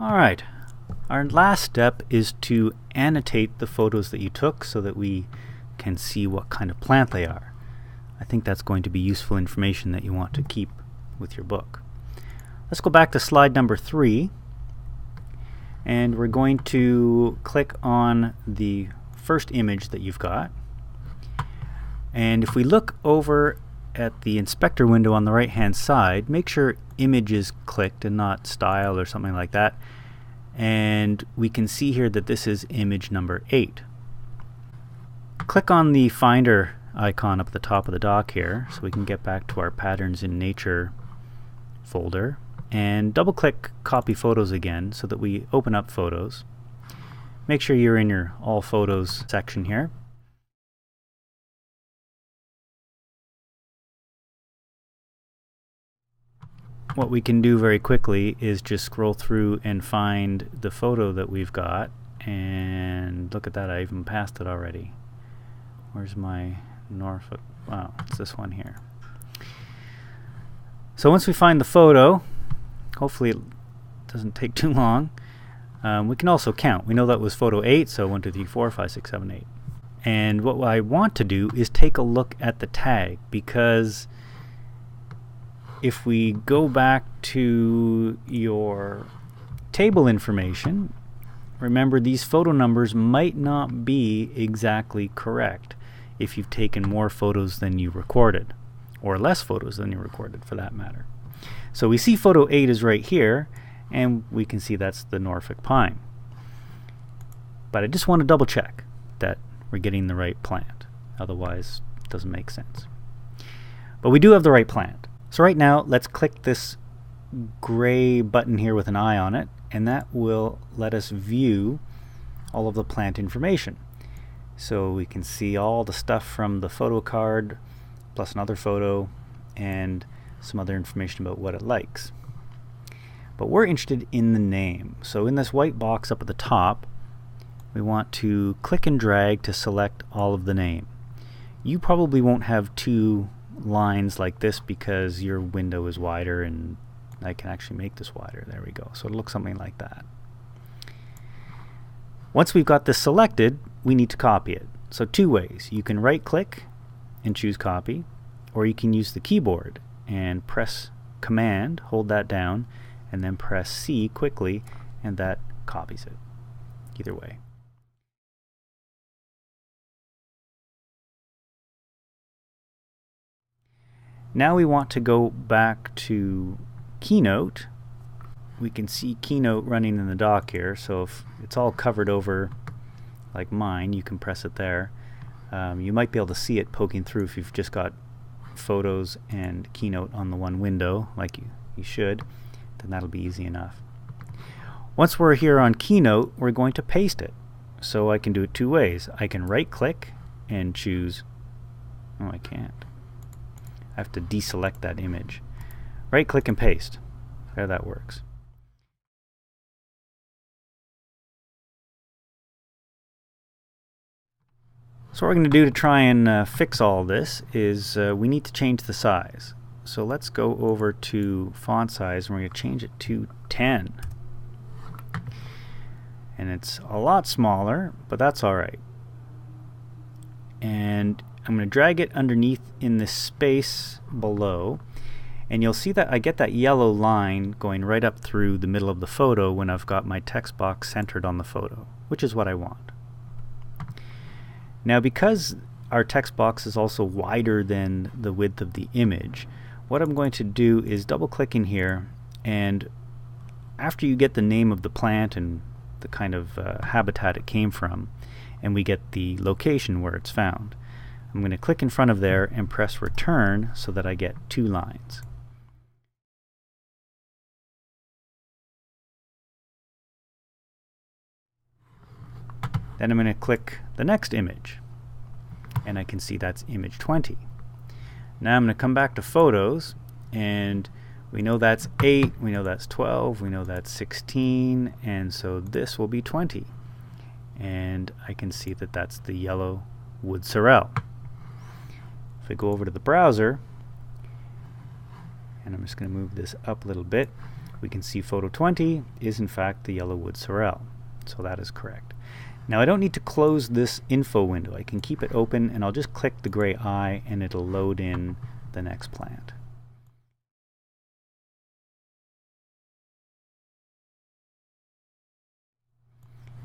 Alright, our last step is to annotate the photos that you took so that we can see what kind of plant they are. I think that's going to be useful information that you want to keep with your book. Let's go back to slide number 3, and we're going to click on the first image that you've got. And if we look over at the inspector window on the right hand side, make sure image is clicked and not style or something like that, and we can see here that this is image number 8. Click on the finder icon up at the top of the dock here so we can get back to our patterns in nature folder, and double click copy photos again so that we open up photos. Make sure you're in your all photos section here. What we can do very quickly is just scroll through and find the photo that we've got, and look at that, I even passed it already. Where's my Norfolk? Wow, it's this one here. So once we find the photo, hopefully it doesn't take too long, we can also count. We know that was photo 8, so 1, 2, 3, 4, 5, 6, 7, 8. And what I want to do is take a look at the tag, because if we go back to your table information, remember these photo numbers might not be exactly correct if you've taken more photos than you recorded, or less photos than you recorded for that matter. So we see photo 8 is right here, and we can see that's the Norfolk pine. But I just want to double check that we're getting the right plant, otherwise it doesn't make sense. But we do have the right plant. So right now, let's click this gray button here with an eye on it, and that will let us view all of the plant information. So we can see all the stuff from the photo card, plus another photo, and some other information about what it likes. But we're interested in the name. So in this white box up at the top, we want to click and drag to select all of the name. You probably won't have two lines like this because your window is wider, and I can actually make this wider. There we go. So it looks something like that. Once we've got this selected, we need to copy it. So two ways. You can right click and choose copy, or you can use the keyboard and press Command, hold that down, and then press C quickly, and that copies it. Either way. Now we want to go back to Keynote. We can see Keynote running in the dock here, so if it's all covered over like mine, you can press it there. You might be able to see it poking through if you've just got Photos and Keynote on the one window, like you should, then that'll be easy enough. Once we're here on Keynote, we're going to paste it. So I can do it two ways. I can right click and choose, oh, I can't. I have to deselect that image. Right click and paste. There, that works. So what we're going to do to try and fix all this is we need to change the size. So let's go over to font size, and we're going to change it to 10. And it's a lot smaller, but that's alright. And I'm going to drag it underneath in this space below, and you'll see that I get that yellow line going right up through the middle of the photo when I've got my text box centered on the photo, which is what I want. Now, because our text box is also wider than the width of the image, what I'm going to do is double click in here, and after you get the name of the plant and the kind of habitat it came from, and we get the location where it's found, I'm going to click in front of there and press return so that I get two lines. Then I'm going to click the next image, and I can see that's image 20. Now I'm going to come back to photos, and we know that's 8, we know that's 12, we know that's 16, and so this will be 20. And I can see that that's the yellow wood sorrel. If I go over to the browser, and I'm just going to move this up a little bit, we can see photo 20 is in fact the yellow wood sorrel. So that is correct. Now I don't need to close this info window. I can keep it open, and I'll just click the gray eye and it'll load in the next plant.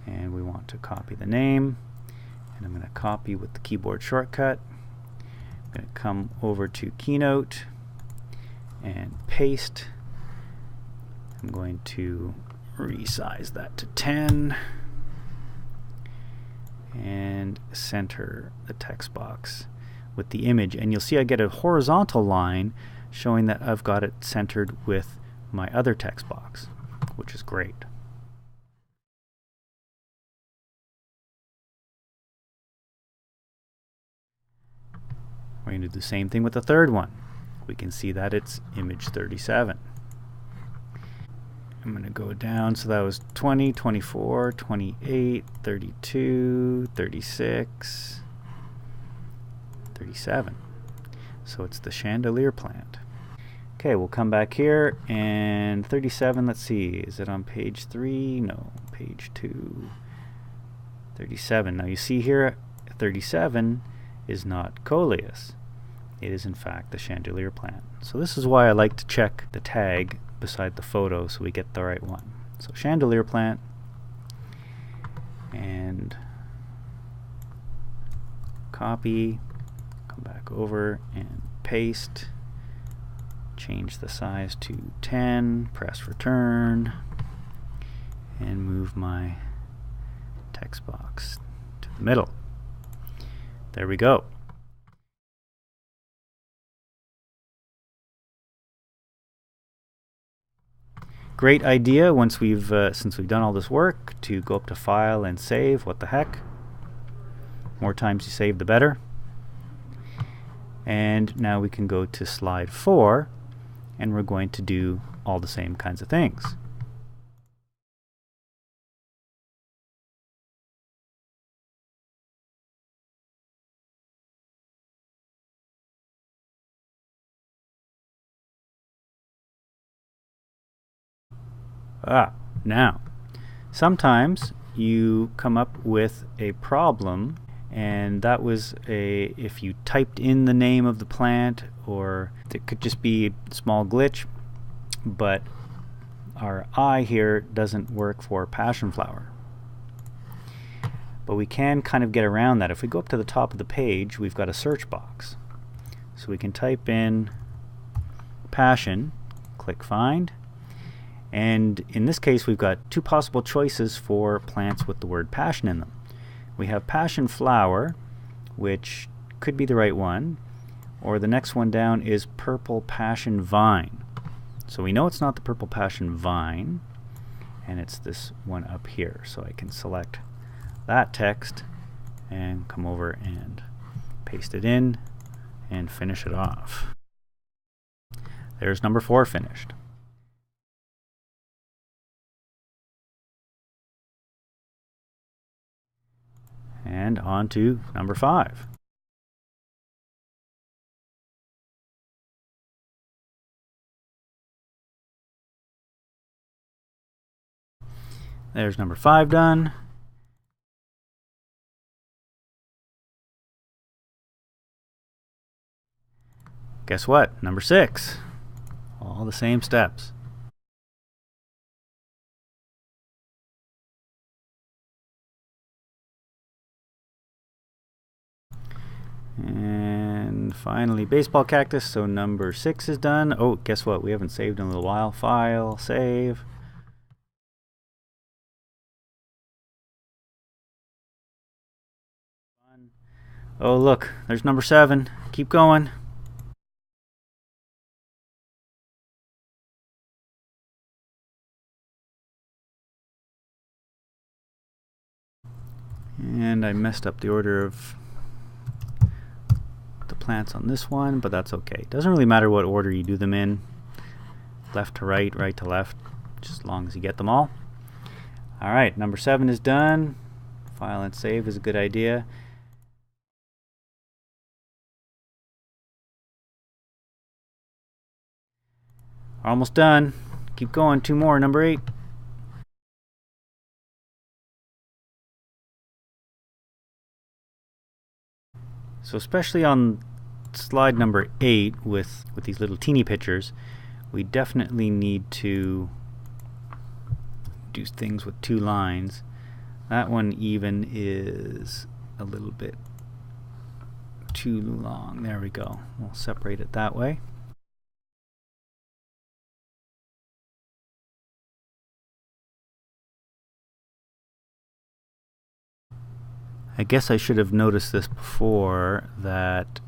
And we want to copy the name, and I'm going to copy with the keyboard shortcut. I'm going to come over to Keynote and paste. I'm going to resize that to 10 and center the text box with the image, and you'll see I get a horizontal line showing that I've got it centered with my other text box, which is great. We're going to do the same thing with the third one. We can see that it's image 37. I'm going to go down, so that was 20, 24, 28, 32, 36, 37. So it's the chandelier plant. Okay, we'll come back here, and 37, let's see, is it on page 3? No, page 2. 37. Now you see here, 37 is not coleus. It is in fact the chandelier plant. So this is why I like to check the tag beside the photo so we get the right one. So chandelier plant, and copy, come back over and paste, change the size to 10, press return, and move my text box to the middle. There we go. Great idea once we've since we've done all this work to go up to File and Save. What the heck? More times you save, the better. And now we can go to slide 4, and we're going to do all the same kinds of things. Now, sometimes you come up with a problem, and that was if you typed in the name of the plant, or it could just be a small glitch, but our eye here doesn't work for passion flower. But we can kind of get around that. If we go up to the top of the page, we've got a search box. So we can type in passion, click find, and in this case we've got two possible choices for plants with the word passion in them. We have passion flower, which could be the right one, or the next one down is purple passion vine. So we know it's not the purple passion vine, and it's this one up here. So I can select that text and come over and paste it in and finish it off. There's number 4 finished. And on to number 5. There's number 5 done. Guess what? Number 6. All the same steps. And finally, baseball cactus. So number 6 is done. Oh, guess what? We haven't saved in a little while. File, save. Oh, look, there's number 7. Keep going. And I messed up the order of the plants on this one, but that's okay. Doesn't really matter what order you do them in. Left to right, right to left, just as long as you get them all. Alright, number 7 is done. File and save is a good idea. Almost done. Keep going. 2 more. Number 8. So especially on slide number 8 with these little teeny pictures, we definitely need to do things with 2 lines. That one even is a little bit too long. There we go. We'll separate it that way. I guess I should have noticed this before, that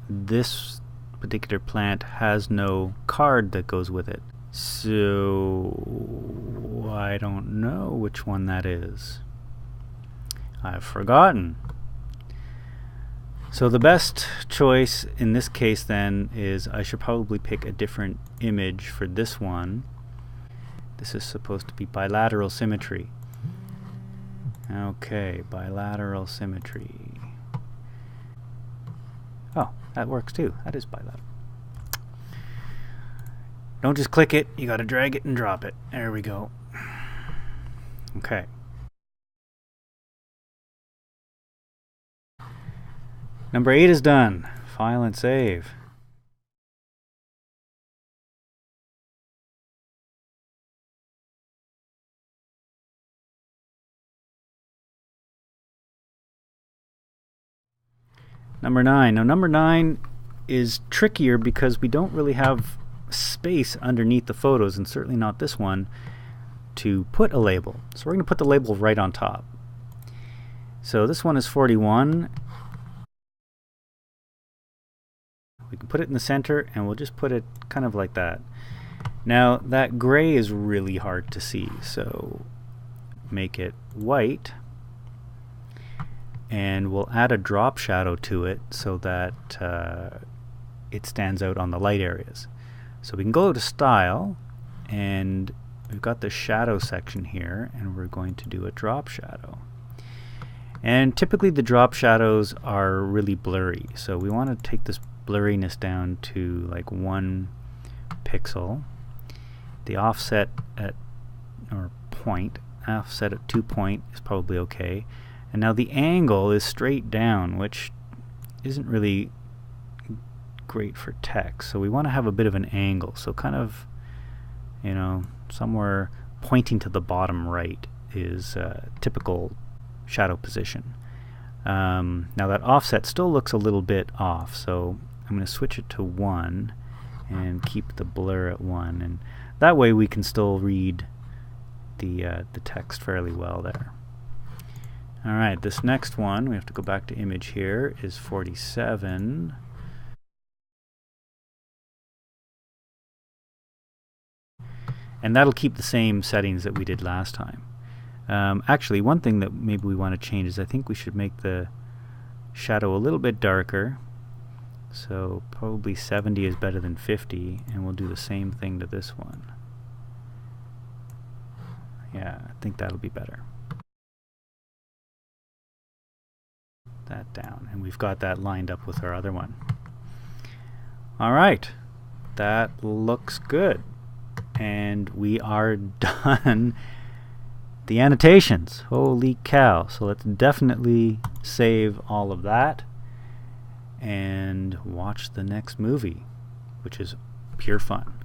this particular plant has no card that goes with it. So I don't know which one that is. I've forgotten. So the best choice in this case then is I should probably pick a different image for this one. This is supposed to be bilateral symmetry. Okay, bilateral symmetry. Oh, that works too. That is bilateral. Don't just click it, you gotta drag it and drop it. There we go. Okay. Number 8 is done. File and save. Number 9. Now number 9 is trickier because we don't really have space underneath the photos, and certainly not this one, to put a label. So we're going to put the label right on top. So this one is 41. We can put it in the center, and we'll just put it kind of like that. Now that gray is really hard to see, so make it white. And we'll add a drop shadow to it so that it stands out on the light areas. So we can go to Style, and we've got the shadow section here, and we're going to do a drop shadow. And typically the drop shadows are really blurry, so we want to take this blurriness down to like 1 pixel. The offset at, or point, offset at 2 point is probably okay. And now the angle is straight down, which isn't really great for text. So we want to have a bit of an angle. So kind of, you know, somewhere pointing to the bottom right is a typical shadow position. Now that offset still looks a little bit off, so I'm going to switch it to 1 and keep the blur at 1. And that way we can still read the text fairly well there. Alright, this next one, we have to go back to image here, is 47. And that'll keep the same settings that we did last time. Actually, one thing that maybe we want to change is I think we should make the shadow a little bit darker. So probably 70 is better than 50, and we'll do the same thing to this one. Yeah, I think that'll be better. That down, and we've got that lined up with our other one. Alright, that looks good, and we are done the annotations. Holy cow. So let's definitely save all of that and watch the next movie, which is pure fun.